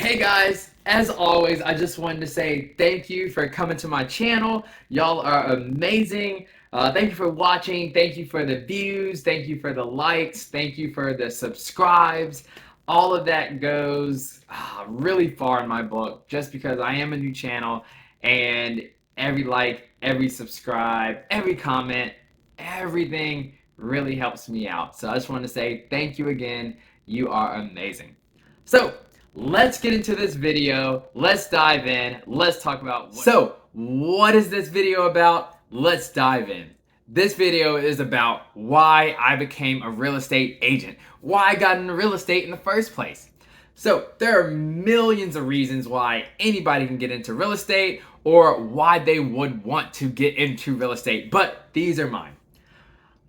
Hey guys, as always, I just wanted to say thank you for coming to my channel. Y'all are amazing. Thank you for watching. Thank you for the views. Thank you for the likes. Thank you for the subscribes. All of that goes really far in my book just because I am a new channel and every like, every subscribe, every comment, everything really helps me out. So I just want to say thank you again. You are amazing. So, let's get into this video. Let's dive in. Let's talk about what is this video about? Let's dive in. This video is about why I became a real estate agent, why I got into real estate in the first place. So, there are millions of reasons why anybody can get into real estate or why they would want to get into real estate, but these are mine.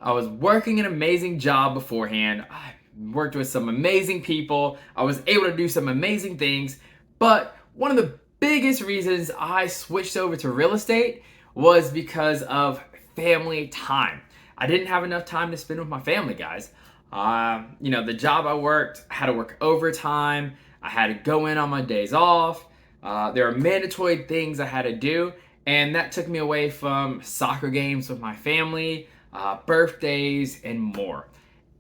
I was working an amazing job beforehand. I worked with some amazing people. I was able to do some amazing things. But one of the biggest reasons I switched over to real estate was because of family time. I didn't have enough time to spend with my family, guys. The job I worked, I had to work overtime. I had to go in on my days off. There are mandatory things I had to do, and that took me away from soccer games with my family, birthdays, and more.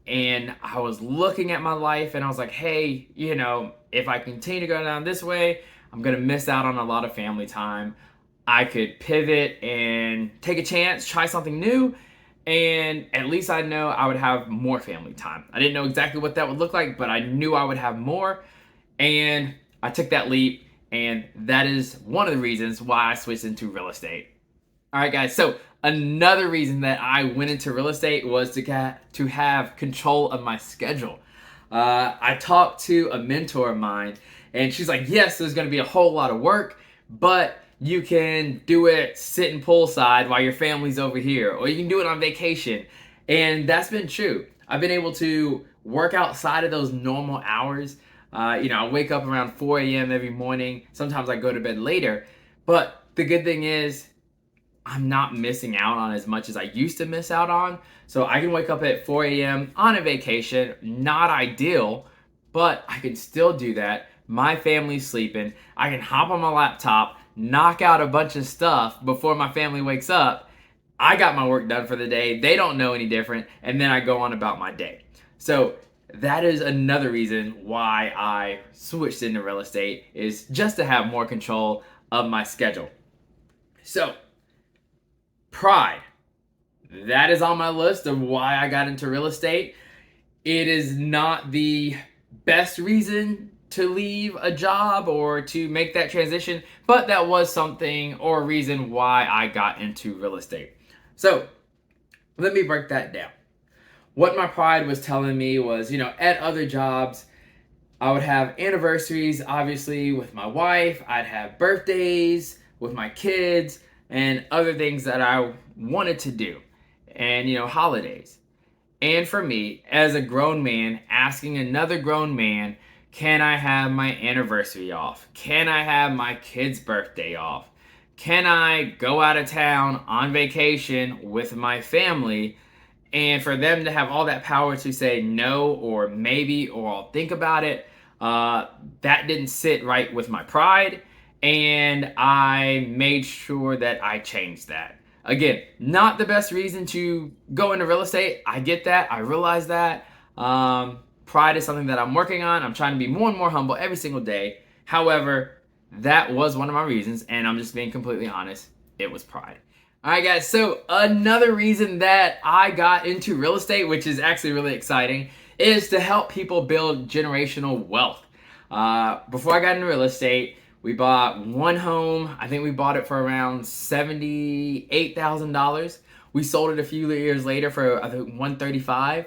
And I was looking at my life and I was like, hey, if I continue to go down this way, I'm going to miss out on a lot of family time. I could pivot and take a chance, try something new, and at least I know I would have more family time. I didn't know exactly what that would look like, but I knew I would have more. And I took that leap, and that is one of the reasons why I switched into real estate. All right, guys, so another reason that I went into real estate was to have control of my schedule. I talked to a mentor of mine, and she's like, yes, there's going to be a whole lot of work, but you can do it sitting poolside while your family's over here, or you can do it on vacation. And that's been true. I've been able to work outside of those normal hours. I wake up around 4 a.m. every morning. Sometimes I go to bed later. But the good thing is, I'm not missing out on as much as I used to miss out on. So I can wake up at 4 a.m. on a vacation, not ideal, but I can still do that. My family's sleeping. I can hop on my laptop, knock out a bunch of stuff before my family wakes up. I got my work done for the day. They don't know any different. And then I go on about my day. So that is another reason why I switched into real estate, is just to have more control of my schedule. So, pride. That is on my list of why I got into real estate. It is not the best reason to leave a job or to make that transition, but that was something or a reason why I got into real estate. So let me break that down. What my pride was telling me was, at other jobs, I would have anniversaries, obviously, with my wife. I'd have birthdays with my kids and other things that I wanted to do, and holidays. And for me, as a grown man, asking another grown man, can I have my anniversary off? Can I have my kid's birthday off? Can I go out of town on vacation with my family? And for them to have all that power to say no or maybe or I'll think about it, that didn't sit right with my pride. And I made sure that I changed that. Again, not the best reason to go into real estate. I get that. I realize that. Pride is something that I'm working on. I'm trying to be more and more humble every single day. However, that was one of my reasons, and I'm just being completely honest. It was pride. All right, guys. So another reason that I got into real estate, which is actually really exciting, is to help people build generational wealth. Before I got into real estate, we bought one home. I think we bought it for around $78,000. We sold it a few years later for, I think, $135,000.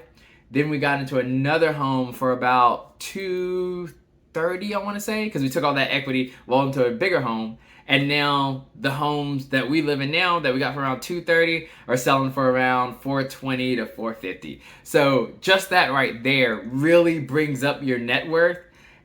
Then we got into another home for about $230,000, I want to say, because we took all that equity, rolled into a bigger home. And now the homes that we live in now that we got for around $230,000 are selling for around $420,000 to $450,000. So just that right there really brings up your net worth.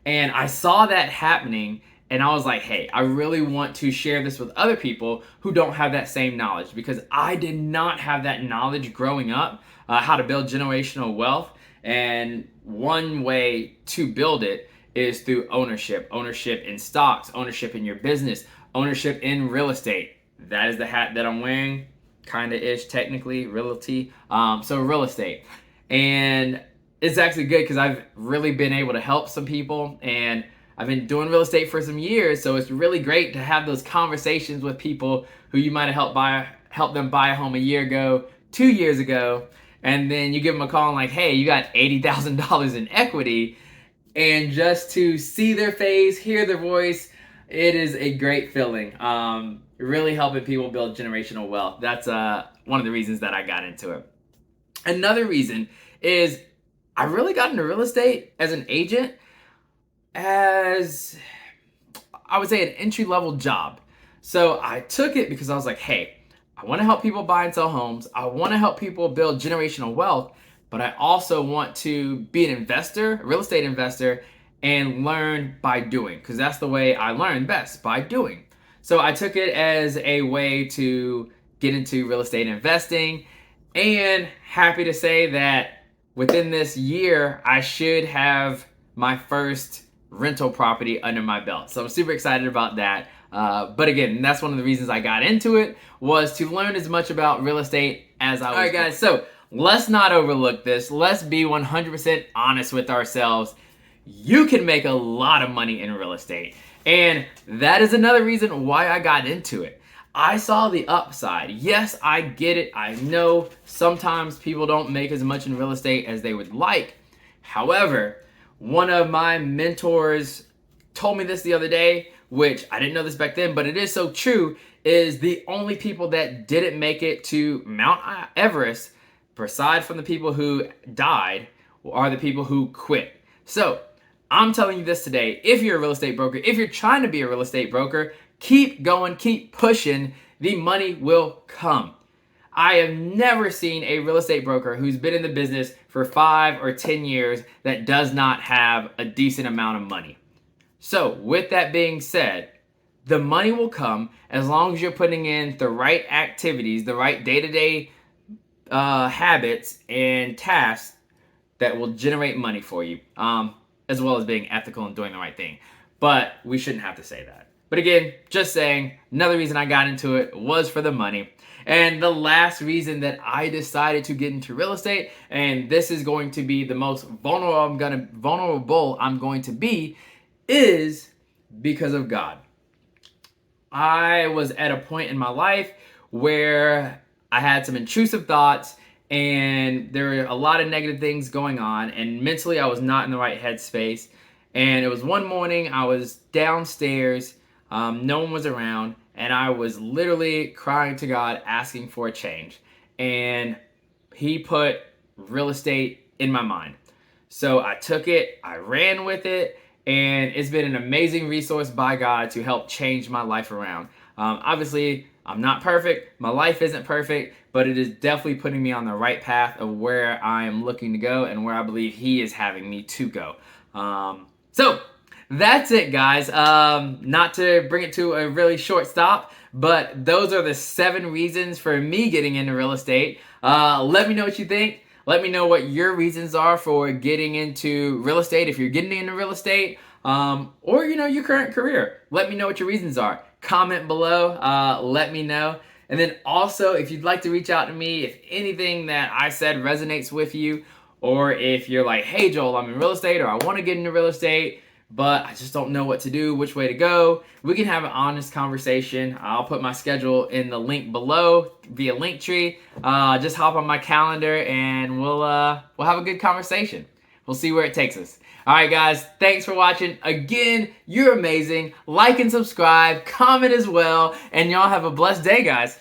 And I saw that happening, and I was like, hey, I really want to share this with other people who don't have that same knowledge, because I did not have that knowledge growing up, how to build generational wealth. And one way to build it is through ownership. Ownership in stocks, ownership in your business, ownership in real estate. That is the hat that I'm wearing, kind of ish, technically, realty. So real estate. And it's actually good because I've really been able to help some people, and I've been doing real estate for some years, so it's really great to have those conversations with people who you might have helped them buy a home a year ago, 2 years ago, and then you give them a call and like, hey, you got $80,000 in equity, and just to see their face, hear their voice, it is a great feeling. Really helping people build generational wealth. That's one of the reasons that I got into it. Another reason is I really got into real estate as an agent as, I would say, an entry level job. So I took it because I was like, hey, I want to help people buy and sell homes. I want to help people build generational wealth, but I also want to be an investor, a real estate investor, and learn by doing, because that's the way I learn best, by doing. So I took it as a way to get into real estate investing, and happy to say that within this year, I should have my first rental property under my belt. So I'm super excited about that. But again, that's one of the reasons I got into it, was to learn as much about real estate as I was. All right, guys, so let's not overlook this. Let's be 100% honest with ourselves. You can make a lot of money in real estate. And that is another reason why I got into it. I saw the upside. Yes, I get it. I know sometimes people don't make as much in real estate as they would like. However, one of my mentors told me this the other day, which I didn't know this back then, but it is so true, is the only people that didn't make it to Mount Everest, aside from the people who died, are the people who quit. So I'm telling you this today. If you're a real estate broker, if you're trying to be a real estate broker, keep going, keep pushing. The money will come. I have never seen a real estate broker who's been in the business for 5 or 10 years that does not have a decent amount of money. So with that being said, the money will come as long as you're putting in the right activities, the right day-to-day habits and tasks that will generate money for you, as well as being ethical and doing the right thing. But we shouldn't have to say that. But again, just saying, another reason I got into it was for the money. And the last reason that I decided to get into real estate, and this is going to be the most vulnerable I'm going to be, is because of God. I was at a point in my life where I had some intrusive thoughts, and there were a lot of negative things going on, and mentally I was not in the right headspace. And it was one morning, I was downstairs, no one was around, and I was literally crying to God, asking for a change. And He put real estate in my mind. So I took it, I ran with it, and it's been an amazing resource by God to help change my life around. Obviously, I'm not perfect, my life isn't perfect, but it is definitely putting me on the right path of where I am looking to go and where I believe He is having me to go. So that's it, guys. Not to bring it to a really short stop, but those are the 7 reasons for me getting into real estate. Let me know what you think. Let me know what your reasons are for getting into real estate, if you're getting into real estate, or your current career. Let me know what your reasons are. Comment below. Let me know. And then also, if you'd like to reach out to me, if anything that I said resonates with you, or if you're like, hey Joel, I'm in real estate, or I want to get into real estate, but I just don't know what to do, which way to go, we can have an honest conversation. I'll put my schedule in the link below via Linktree. Just hop on my calendar and we'll have a good conversation. We'll see where it takes us. All right, guys, thanks for watching. Again, you're amazing. Like and subscribe, comment as well, and y'all have a blessed day, guys.